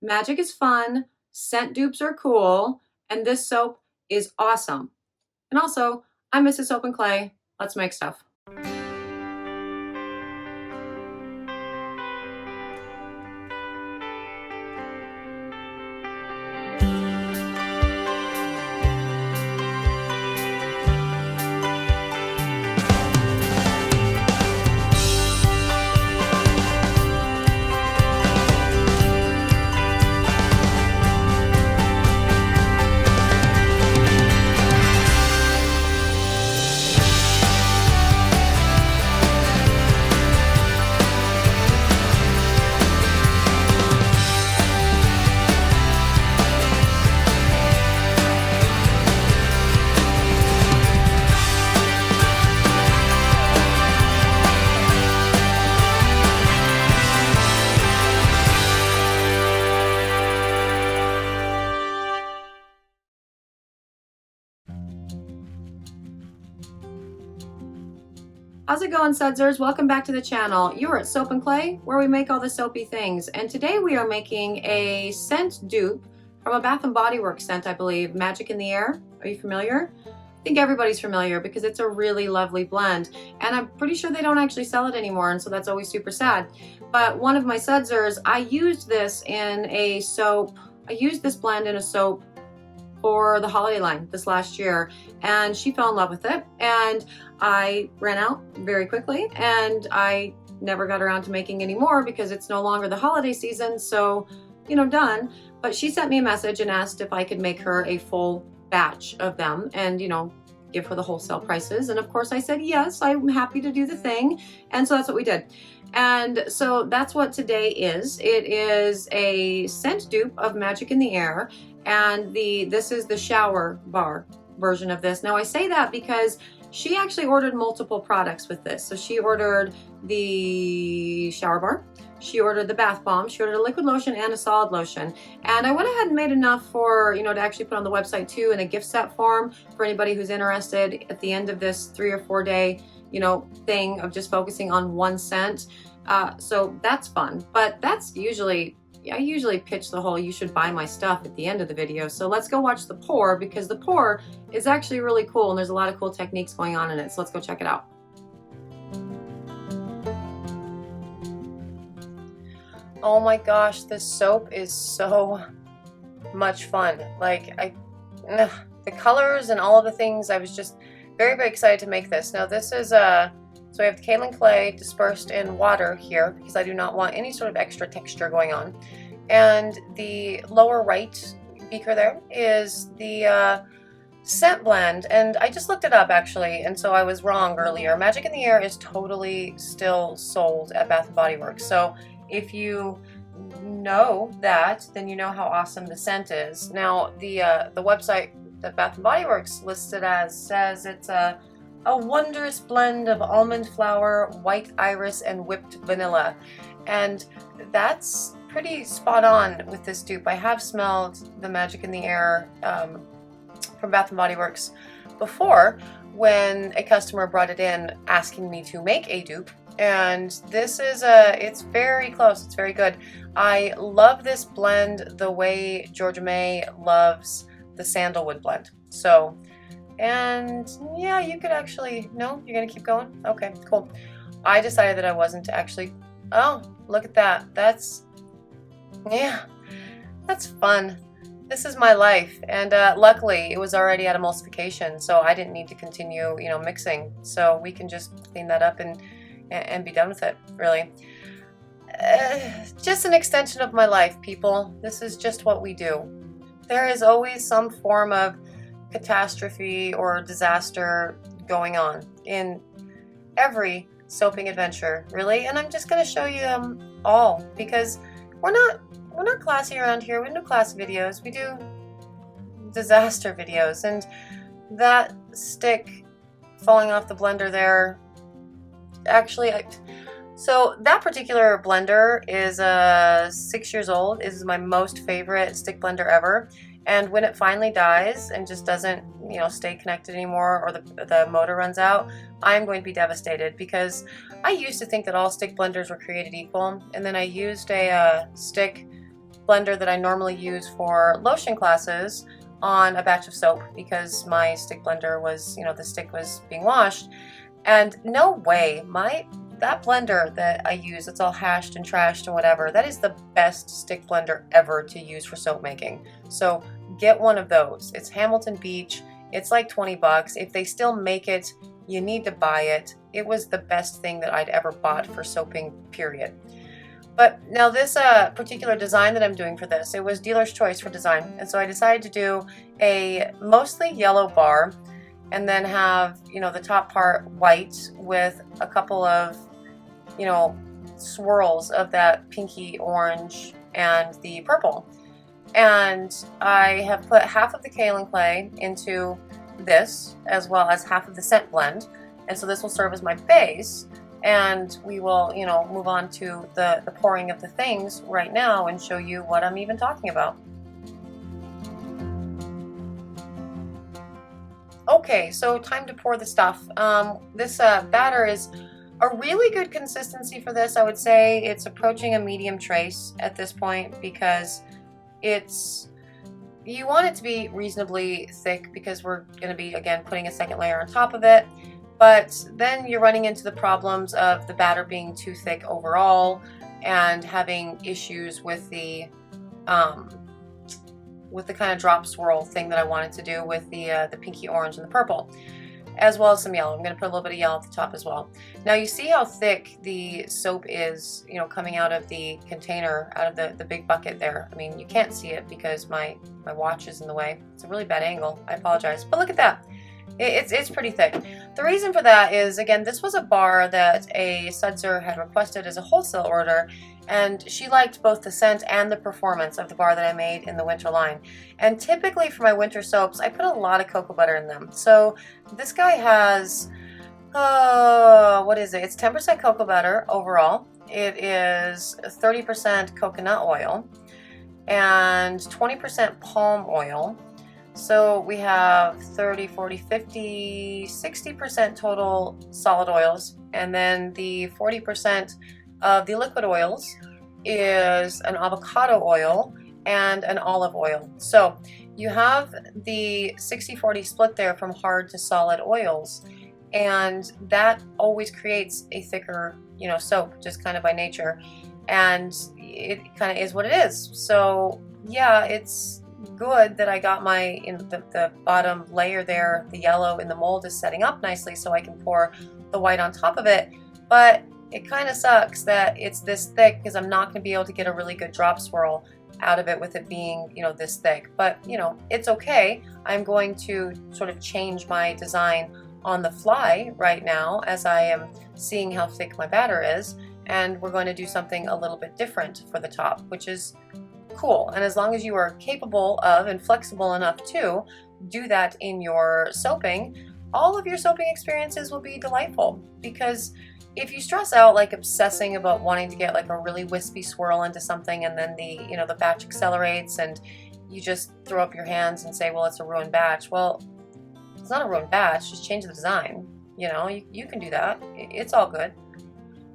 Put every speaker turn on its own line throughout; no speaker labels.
Magic is fun, scent dupes are cool, and this soap is awesome. And also, I'm Mrs. Soap and Clay. Let's make stuff. How's it going, sudsers? Welcome back to the channel. You are at Soap and Clay, where we make all the soapy things. And today we are making a scent dupe from a Bath & Body Works scent, I believe, Magic in the Air. Are you familiar? I think everybody's familiar because it's a really lovely blend. And I'm pretty sure they don't actually sell it anymore, and so that's always super sad. But one of my sudsers, I used this in a soap. I used this blend in a soap for the holiday line this last year, and she fell in love with it, and I ran out very quickly, and I never got around to making any more because it's no longer the holiday season, so you know, done. But she sent me a message and asked if I could make her a full batch of them and, you know, give her the wholesale prices, and of course I said yes, I'm happy to do the thing. And so that's what we did. And so that's what today is. It is a scent dupe of Magic in the Air, and this is the shower bar version of this. Now I say that because she actually ordered multiple products with this. So she ordered the shower bar, she ordered the bath bomb, she ordered a liquid lotion and a solid lotion. And I went ahead and made enough for, you know, to actually put on the website too in a gift set form for anybody who's interested at the end of this 3 or 4 day, you know, thing of just focusing on one scent. So that's fun, but that's usually, I usually pitch the whole you should buy my stuff at the end of the video. So let's go watch the pour, because the pour is actually really cool and there's a lot of cool techniques going on in it. So let's go check it out. Oh my gosh, this soap is so much fun. Like the colors and all of the things, I was just very, very excited to make this. Now this is so we have the kaolin clay dispersed in water here because I do not want any sort of extra texture going on. And the lower right beaker there is the scent blend, and I just looked it up actually, and so I was wrong earlier. Magic in the Air is totally still sold at Bath & Body Works. So if you know that, then you know how awesome the scent is. Now the website that Bath & Body Works listed as says it's a wondrous blend of almond flour, white iris, and whipped vanilla. And that's pretty spot on with this dupe. I have smelled the Magic in the Air from Bath & Body Works before when a customer brought it in asking me to make a dupe. And this is it's very close, it's very good. I love this blend the way Georgia May loves the sandalwood blend. So, and yeah, you could actually, no, you're gonna keep going? Okay, cool. I decided that I wasn't actually, oh, look at that. That's, yeah, that's fun. This is my life. And luckily it was already at emulsification, so I didn't need to continue, you know, mixing. So we can just clean that up and be done with it, really. Just an extension of my life, people. This is just what we do. There is always some form of catastrophe or disaster going on in every soaping adventure, really, and I'm just going to show you them all because we're not classy around here. We do class videos, we do disaster videos. And that stick falling off the blender there, actually, so that particular blender is 6 years old. It is my most favorite stick blender ever. And when it finally dies and just doesn't, you know, stay connected anymore, or the motor runs out, I'm going to be devastated, because I used to think that all stick blenders were created equal, and then I used a stick blender that I normally use for lotion classes on a batch of soap because my stick blender was, the stick was being washed. And no way, that blender that I use, it's all hashed and trashed and whatever, that is the best stick blender ever to use for soap making. So get one of those. It's Hamilton Beach. It's like 20 bucks. If they still make it, you need to buy it. It was the best thing that I'd ever bought for soaping, period. But now this particular design that I'm doing for this, it was dealer's choice for design. And so I decided to do a mostly yellow bar and then have, the top part white with a couple of, swirls of that pinky orange and the purple. And I have put half of the kaolin clay into this as well as half of the scent blend. And so this will serve as my base. And we will, move on to the pouring of the things right now and show you what I'm even talking about. Okay, so time to pour the stuff. This batter is a really good consistency for this. I would say it's approaching a medium trace at this point because you want it to be reasonably thick because we're going to be, again, putting a second layer on top of it. But then you're running into the problems of the batter being too thick overall and having issues with the kind of drop swirl thing that I wanted to do with the pinky orange and the purple, as well as some yellow. I'm going to put a little bit of yellow at the top as well. Now you see how thick the soap is, coming out of the container, out of the big bucket there. I mean, you can't see it because my watch is in the way. It's a really bad angle. I apologize. But look at that. It's pretty thick. The reason for that is, again, this was a bar that a sudser had requested as a wholesale order, and she liked both the scent and the performance of the bar that I made in the winter line. And typically for my winter soaps, I put a lot of cocoa butter in them. So this guy has, what is it? It's 10% cocoa butter overall. It is 30% coconut oil and 20% palm oil. So we have 30, 40, 50, 60% total solid oils, and then the 40% of the liquid oils is an avocado oil and an olive oil. So you have the 60-40 split there from hard to solid oils, and that always creates a thicker, soap just kind of by nature, and it kind of is what it is. So yeah, it's good that I got the bottom layer there, the yellow in the mold is setting up nicely so I can pour the white on top of it, but it kind of sucks that it's this thick because I'm not going to be able to get a really good drop swirl out of it with it being, this thick. But, it's okay. I'm going to sort of change my design on the fly right now as I am seeing how thick my batter is, and we're going to do something a little bit different for the top, which is cool. And as long as you are capable of and flexible enough to do that in your soaping, all of your soaping experiences will be delightful. Because if you stress out like obsessing about wanting to get like a really wispy swirl into something, and then the batch accelerates and you just throw up your hands and say, well, it's a ruined batch. Well, it's not a ruined batch, just change the design. You can do that. It's all good.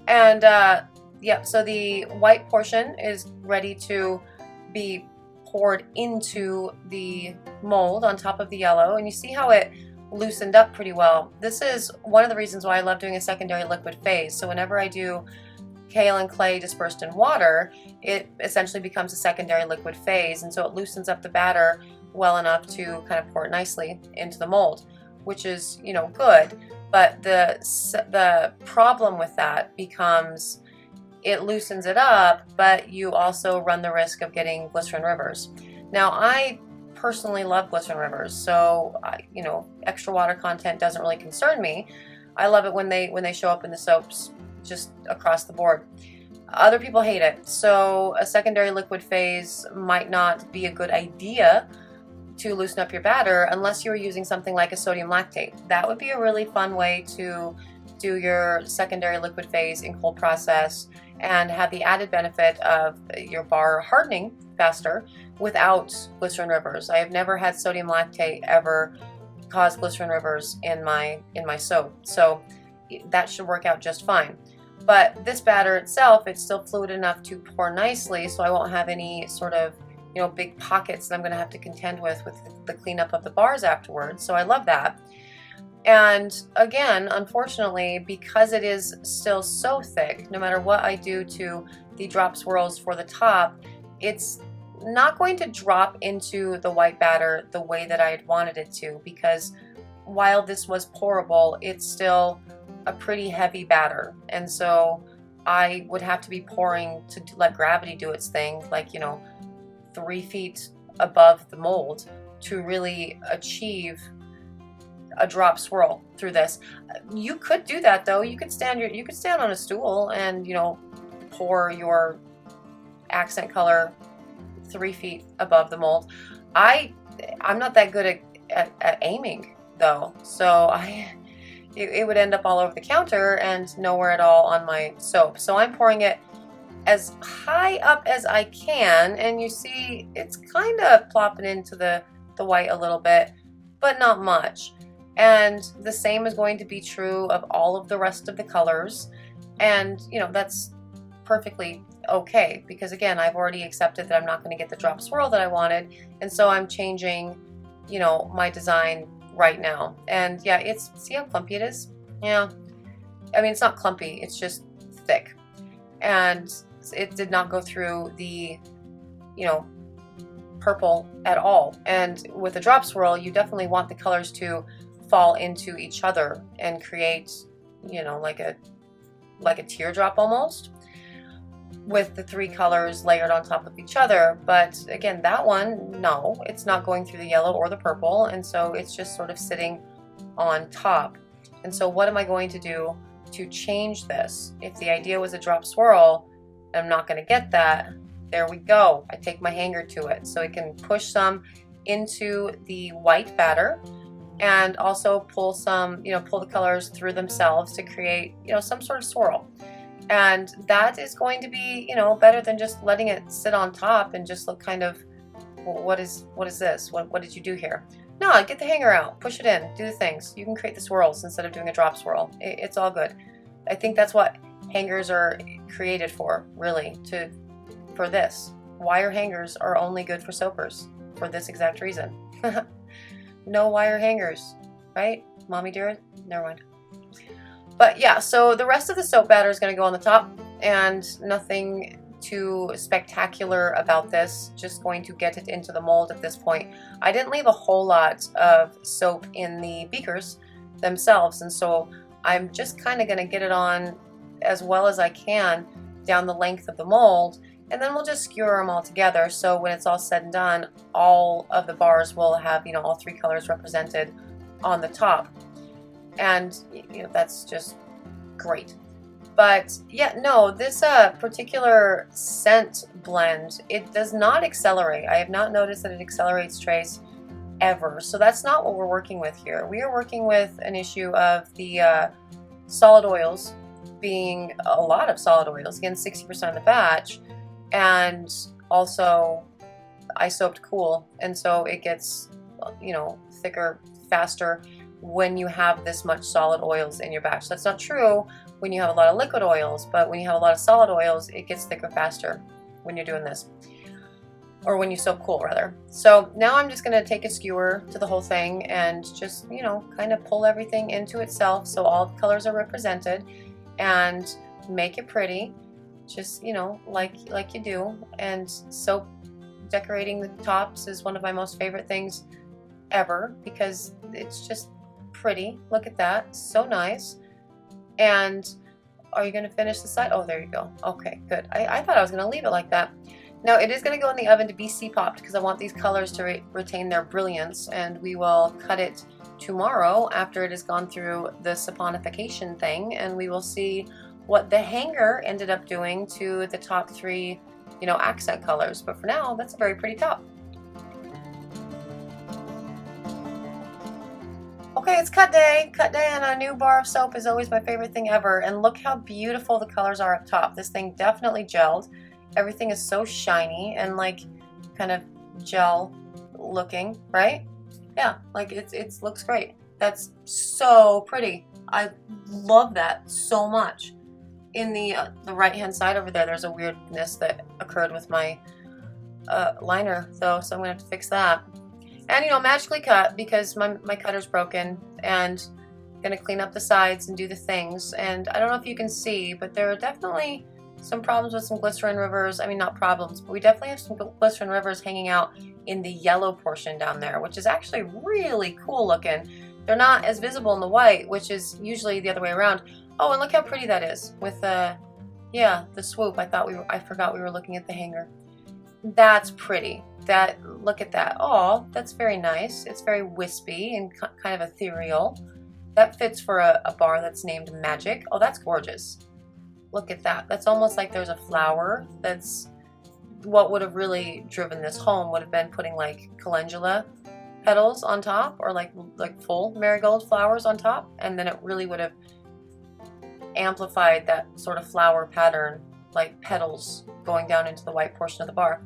And yeah, so the white portion is ready to be poured into the mold on top of the yellow, and you see how it loosened up pretty well. This is one of the reasons why I love doing a secondary liquid phase. So whenever I do kaolin clay dispersed in water, it essentially becomes a secondary liquid phase, and so it loosens up the batter well enough to kind of pour it nicely into the mold, which is good. But the problem with that becomes it loosens it up, but you also run the risk of getting glycerin rivers. Now, I personally love glycerin rivers, so extra water content doesn't really concern me. I love it when they show up in the soaps just across the board. Other people hate it, so a secondary liquid phase might not be a good idea to loosen up your batter unless you're using something like a sodium lactate. That would be a really fun way to do your secondary liquid phase in cold process and have the added benefit of your bar hardening faster without glycerin rivers. I have never had sodium lactate ever cause glycerin rivers in my soap, so that should work out just fine. But this batter itself, it's still fluid enough to pour nicely, so I won't have any sort of, you know, big pockets that I'm going to have to contend with the cleanup of the bars afterwards. So I love that. And again, unfortunately, because it is still so thick, no matter what I do to the drop swirls for the top, it's not going to drop into the white batter the way that I had wanted it to, because while this was pourable, it's still a pretty heavy batter. And so I would have to be pouring to let gravity do its thing, like, you know, 3 feet above the mold to really achieve a drop swirl through this. You could do that though. You could stand on a stool and, you know, pour your accent color 3 feet above the mold. I'm not that good at aiming though, so it would end up all over the counter and nowhere at all on my soap. So I'm pouring it as high up as I can, and you see it's kind of plopping into the white a little bit, but not much. And the same is going to be true of all of the rest of the colors. And, you know, that's perfectly okay, because again, I've already accepted that I'm not going to get the drop swirl that I wanted. And so I'm changing, you know, my design right now. And yeah, see how clumpy it is? Yeah. I mean, it's not clumpy, it's just thick. And it did not go through the, you know, purple at all. And with a drop swirl, you definitely want the colors to fall into each other and create, you know, like a teardrop almost, with the 3 colors layered on top of each other. But again, that one, no, it's not going through the yellow or the purple, and so it's just sort of sitting on top. And so what am I going to do to change this? If the idea was a drop swirl, and I'm not going to get that, there we go. I take my hanger to it so it can push some into the white batter, and also pull some, you know, pull the colors through themselves to create, you know, some sort of swirl. And that is going to be, you know, better than just letting it sit on top and just look kind of, well, what is this? What did you do here? No, get the hanger out, push it in, do the things. You can create the swirls instead of doing a drop swirl. It's all good. I think that's what hangers are created for, really, for this. Wire hangers are only good for soapers for this exact reason. No wire hangers, right? Mommy dear? Never mind. But yeah, so the rest of the soap batter is going to go on the top, and nothing too spectacular about this, just going to get it into the mold at this point. I didn't leave a whole lot of soap in the beakers themselves, and so I'm just kind of going to get it on as well as I can down the length of the mold, and then we'll just skewer them all together, so when it's all said and done, all of the bars will have, you know, all 3 colors represented on the top. And, you know, that's just great. But yeah, no, this particular scent blend, it does not accelerate. I have not noticed that it accelerates trace ever. So that's not what we're working with here. We are working with an issue of the solid oils being a lot of solid oils, again 60% of the batch, and also I soaped cool, and so it gets, you know, thicker faster when you have this much solid oils in your batch. That's not true when you have a lot of liquid oils, but when you have a lot of solid oils, it gets thicker faster when you're doing this, or when you soap cool rather. So now I'm just going to take a skewer to the whole thing and just, you know, kind of pull everything into itself so all the colors are represented, and make it pretty, just, you know, like you do. And soap decorating the tops is one of my most favorite things ever, because it's just pretty. Look at that, so nice. And are you going to finish the side? Oh, there you go. Okay, good. I thought I was going to leave it like that. Now it is going to go in the oven to be C-popped, because I want these colors to retain their brilliance, and we will cut it tomorrow after it has gone through the saponification thing, and we will see what the hanger ended up doing to the top 3, you know, accent colors. But for now, that's a very pretty top. Okay, it's cut day. Cut day on a new bar of soap is always my favorite thing ever. And look how beautiful the colors are up top. This thing definitely gelled. Everything is so shiny and like kind of gel looking, right? Yeah, like it looks great. That's so pretty. I love that so much. in the right hand side over there, there's a weirdness that occurred with my liner though, so I'm gonna have to fix that. And you know, magically cut because my cutter's broken, and I'm gonna clean up the sides and do the things. And I don't know if you can see, but there are definitely some problems with some glycerin rivers. I mean, not problems, but we definitely have some glycerin rivers hanging out in the yellow portion down there, which is actually really cool looking. They're not as visible in the white, which is usually the other way around. Oh, and look how pretty that is with the, yeah, the swoop. I forgot we were looking at the hanger. That's pretty. Look at that. Oh, that's very nice. It's very wispy and kind of ethereal. That fits for a bar that's named Magic. Oh, that's gorgeous. Look at that. That's almost like there's a flower. That's what would have really driven this home, would have been putting like calendula petals on top, or like full marigold flowers on top, and then it really would have amplified that sort of flower pattern, like petals going down into the white portion of the bar.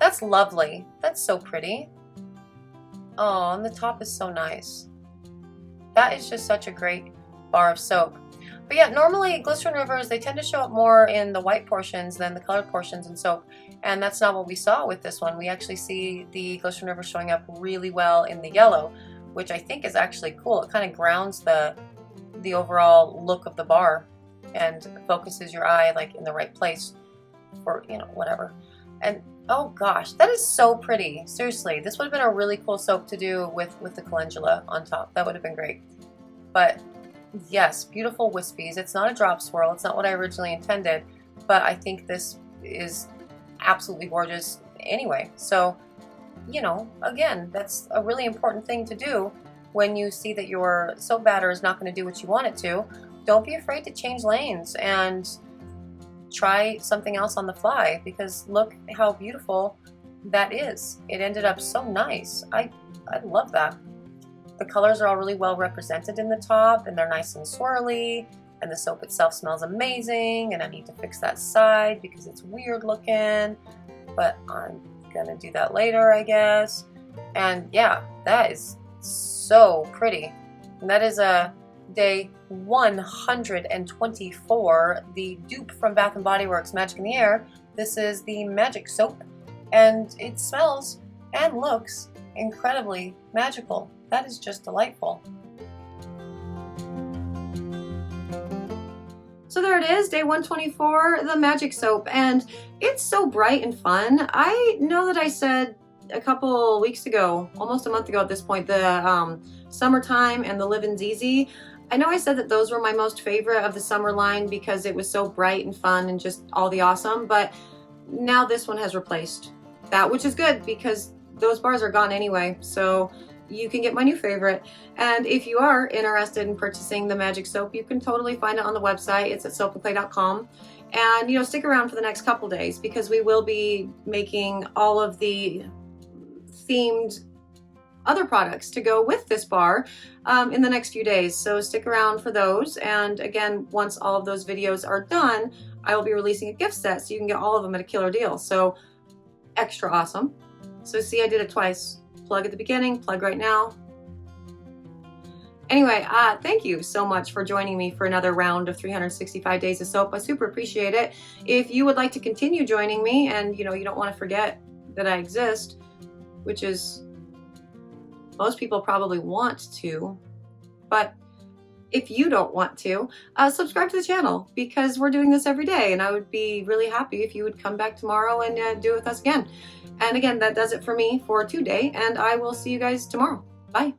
That's lovely. That's so pretty. Oh, and the top is so nice. That is just such a great bar of soap. But yeah, normally glycerin rivers, they tend to show up more in the white portions than the colored portions in soap, and that's not what we saw with this one. We actually see the glycerin river showing up really well in the yellow, which I think is actually cool. It kind of grounds the overall look of the bar and focuses your eye like in the right place for, you know, whatever. And oh gosh, that is so pretty. Seriously, this would have been a really cool soap to do with the calendula on top. That would have been great. But yes, beautiful wispies. It's not a drop swirl. It's not what I originally intended, but I think this is absolutely gorgeous anyway. So, you know, again, that's a really important thing to do when you see that your soap batter is not going to do what you want it to. Don't be afraid to change lanes and try something else on the fly, because look how beautiful that is. It ended up so nice. I love that. The colors are all really well represented in the top, and they're nice and swirly, and the soap itself smells amazing. And I need to fix that side because it's weird looking, but I'm gonna do that later, I guess. And yeah, that is so pretty. And that is a day 124, the dupe from Bath & Body Works Magic in the Air. This is the Magic soap, and it smells and looks incredibly magical. That is just delightful. So there it is, day 124, the Magic soap, and it's so bright and fun. I know that I said a couple weeks ago, almost a month ago at this point, the Summertime and the Livin' Easy. I know I said that those were my most favorite of the summer line because it was so bright and fun and just all the awesome, but now this one has replaced that, which is good because those bars are gone anyway, so you can get my new favorite. And if you are interested in purchasing the Magic soap, you can totally find it on the website. It's at soapandclay.com. And you know, stick around for the next couple days because we will be making all of the themed other products to go with this bar in the next few days. So stick around for those. And again, once all of those videos are done, I will be releasing a gift set so you can get all of them at a killer deal. So extra awesome. So see, I did it twice. Plug at the beginning, plug right now. Anyway, thank you so much for joining me for another round of 365 days of soap. I super appreciate it. If you would like to continue joining me, and you know, you don't want to forget that I exist, which is, most people probably want to, but if you don't want to, subscribe to the channel because we're doing this every day, and I would be really happy if you would come back tomorrow and do it with us again. And again, that does it for me for today, and I will see you guys tomorrow. Bye.